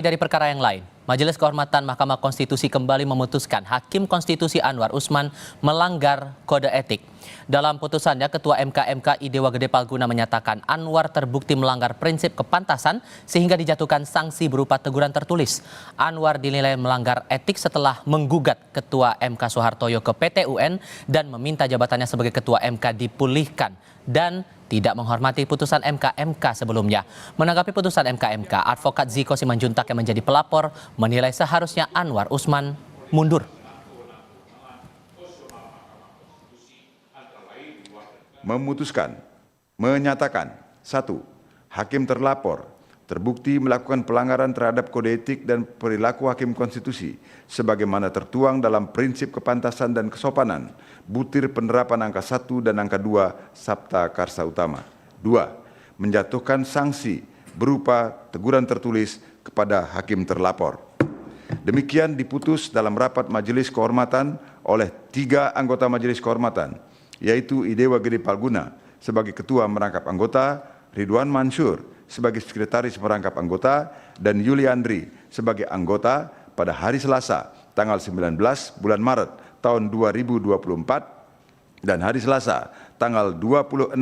Dari perkara yang lain, Majelis Kehormatan Mahkamah Konstitusi kembali memutuskan Hakim Konstitusi Anwar Usman melanggar kode etik. Dalam putusannya, Ketua MK Idewa Gede Palguna menyatakan Anwar terbukti melanggar prinsip kepantasan sehingga dijatuhkan sanksi berupa teguran tertulis. Anwar dinilai melanggar etik setelah menggugat Ketua MK Soehartoyo ke PT UN dan meminta jabatannya sebagai Ketua MK dipulihkan dan tidak menghormati putusan MK sebelumnya. Menanggapi putusan MK, Advokat Ziko Simanjuntak yang menjadi pelapor menilai seharusnya Anwar Usman mundur. Menyatakan, 1. Hakim terlapor terbukti melakukan pelanggaran terhadap kode etik dan perilaku hakim konstitusi sebagaimana tertuang dalam prinsip kepantasan dan kesopanan butir penerapan angka 1 dan angka 2 Sabta Karsa Utama. 2. Menjatuhkan sanksi berupa teguran tertulis kepada hakim terlapor. Demikian diputus dalam rapat Majelis Kehormatan oleh 3 anggota Majelis Kehormatan, yaitu Idewa Gede Palguna sebagai Ketua Merangkap Anggota, Ridwan Mansur sebagai Sekretaris Merangkap Anggota, dan Yuliandri sebagai anggota pada hari Selasa tanggal 19 bulan Maret tahun 2024 dan hari Selasa tanggal 26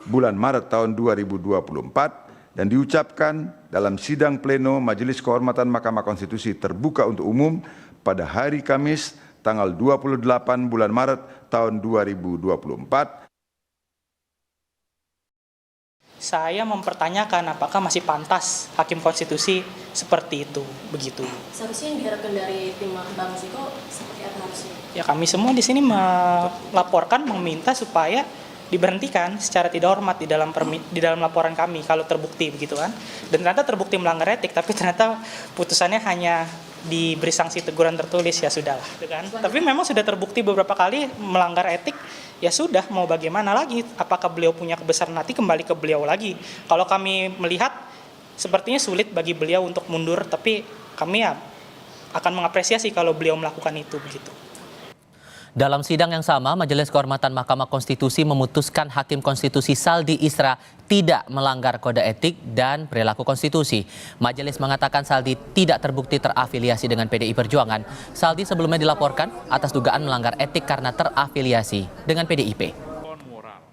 bulan Maret tahun 2024 dan diucapkan dalam sidang pleno Majelis Kehormatan Mahkamah Konstitusi terbuka untuk umum pada hari Kamis tanggal 28 bulan Maret tahun 2024. Saya mempertanyakan apakah masih pantas hakim konstitusi seperti itu, begitu. Seharusnya yang diharapkan dari tim Bang Ziko seperti apa harusnya? Ya kami semua di sini melaporkan, meminta supaya diberhentikan secara tidak hormat di dalam laporan kami kalau terbukti begitu kan. Dan ternyata terbukti melanggar etik, tapi ternyata putusannya hanya diberi sanksi teguran tertulis, ya sudahlah, gitu kan. Tapi memang sudah terbukti beberapa kali melanggar etik. Ya sudah, mau bagaimana lagi? Apakah beliau punya kebesaran hati, kembali ke beliau lagi. Kalau kami melihat sepertinya sulit bagi beliau untuk mundur, tapi kami ya akan mengapresiasi kalau beliau melakukan itu begitu. Dalam sidang yang sama, Majelis Kehormatan Mahkamah Konstitusi memutuskan Hakim Konstitusi Saldi Isra tidak melanggar kode etik dan perilaku konstitusi. Majelis mengatakan Saldi tidak terbukti terafiliasi dengan PDI Perjuangan. Saldi sebelumnya dilaporkan atas dugaan melanggar etik karena terafiliasi dengan PDIP. Moral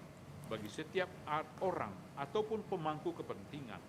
bagi setiap orang ataupun pemangku kepentingan